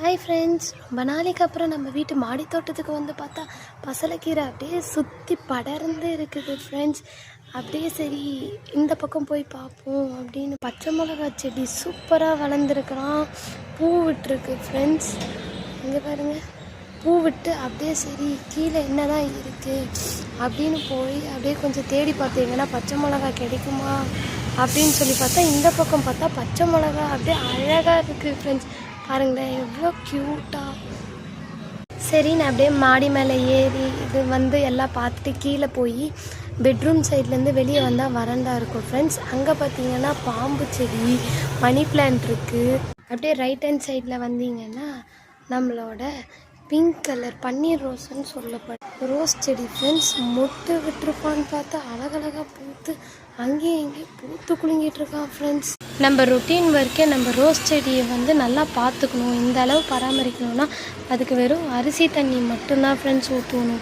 Hi friends, ரொம்ப நாளைக்கு அப்புறம் நம்ம வீட்டு மாடி தோட்டத்துக்கு வந்து பார்த்தா பசலைக்கீரை அப்படியே சுற்றி படர்ந்து இருக்குது ஃப்ரெண்ட்ஸ். அப்படியே சரி இந்த பக்கம் போய் பார்ப்போம் அப்படின்னு பச்சை மிளகா செடி சூப்பராக வளர்ந்துருக்குறான். பூ விட்டுருக்கு ஃப்ரெண்ட்ஸ். இங்கே பாருங்கள், பூ விட்டு அப்படியே சரி கீழே என்ன தான் இருக்குது அப்படின்னு போய் அப்படியே கொஞ்சம் தேடி பார்த்தீங்கன்னா பச்சை மிளகா கிடைக்குமா அப்படின்னு சொல்லி பார்த்தா இந்த பக்கம் பார்த்தா பச்சை மிளகா அப்படியே அழகாக இருக்குது ஃப்ரெண்ட்ஸ். பாருங்களேன் எவ்வளோ க்யூட்டாக. சரி நான் அப்படியே மாடி மேலே ஏறி இது வந்து எல்லாம் பார்த்துட்டு கீழே போய் பெட்ரூம் சைட்லேருந்து வெளியே வந்தால் வறண்டா இருக்கும் ஃப்ரெண்ட்ஸ். அங்கே பார்த்தீங்கன்னா பாம்பு செடி, மணி பிளான்ட் இருக்குது. அப்படியே ரைட் ஹேண்ட் சைடில் வந்தீங்கன்னா நம்மளோட பிங்க் கலர் பன்னீர் ரோஸ்ன்னு சொல்லப்படும் ரோஸ் செடி ஃப்ரெண்ட்ஸ். மொட்டு விட்டுருப்பான்னு பார்த்தா அழகழகாக பூத்து அங்கேயும் இங்கேயும் பூத்து குலுங்கிட்டு இருக்கான் ஃப்ரெண்ட்ஸ். நம்ம ரொட்டீன் ஒர்க்கே நம்ம ரோஸ் செடியை வந்து நல்லா பார்த்துக்கணும். இந்த அளவு பராமரிக்கணும்னா அதுக்கு வெறும் அரிசி தண்ணி மட்டும்தான் ஃப்ரெண்ட்ஸ் ஊற்றணும்.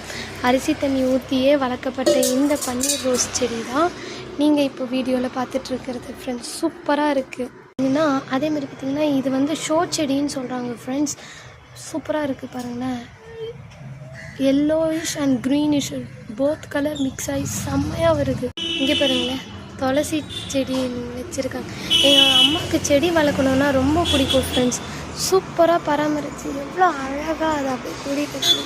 அரிசி தண்ணி ஊற்றியே வளர்க்கப்பட்ட இந்த பன்னீர் ரோஸ் செடி தான் நீங்கள் இப்போ வீடியோவில் பார்த்துட்ருக்கிறது ஃப்ரெண்ட்ஸ். சூப்பராக இருக்குது. ஏன்னா அதேமாதிரி பார்த்திங்கன்னா இது வந்து ஷோ செடின்னு சொல்கிறாங்க ஃப்ரெண்ட்ஸ். சூப்பராக இருக்குது பாருங்களேன். Yellowish and greenish both colour mix ஆகி செம்மையாக வருது. இங்கே பாருங்களேன், துளசி செடி வச்சுருக்காங்க. எங்கள் அம்மாவுக்கு செடி வளர்க்கணுன்னா ரொம்ப பிடிக்கும் ஃப்ரெண்ட்ஸ். சூப்பராக பராமரித்து எவ்வளோ அழகாக அதை அப்படியே கொடி கட்டி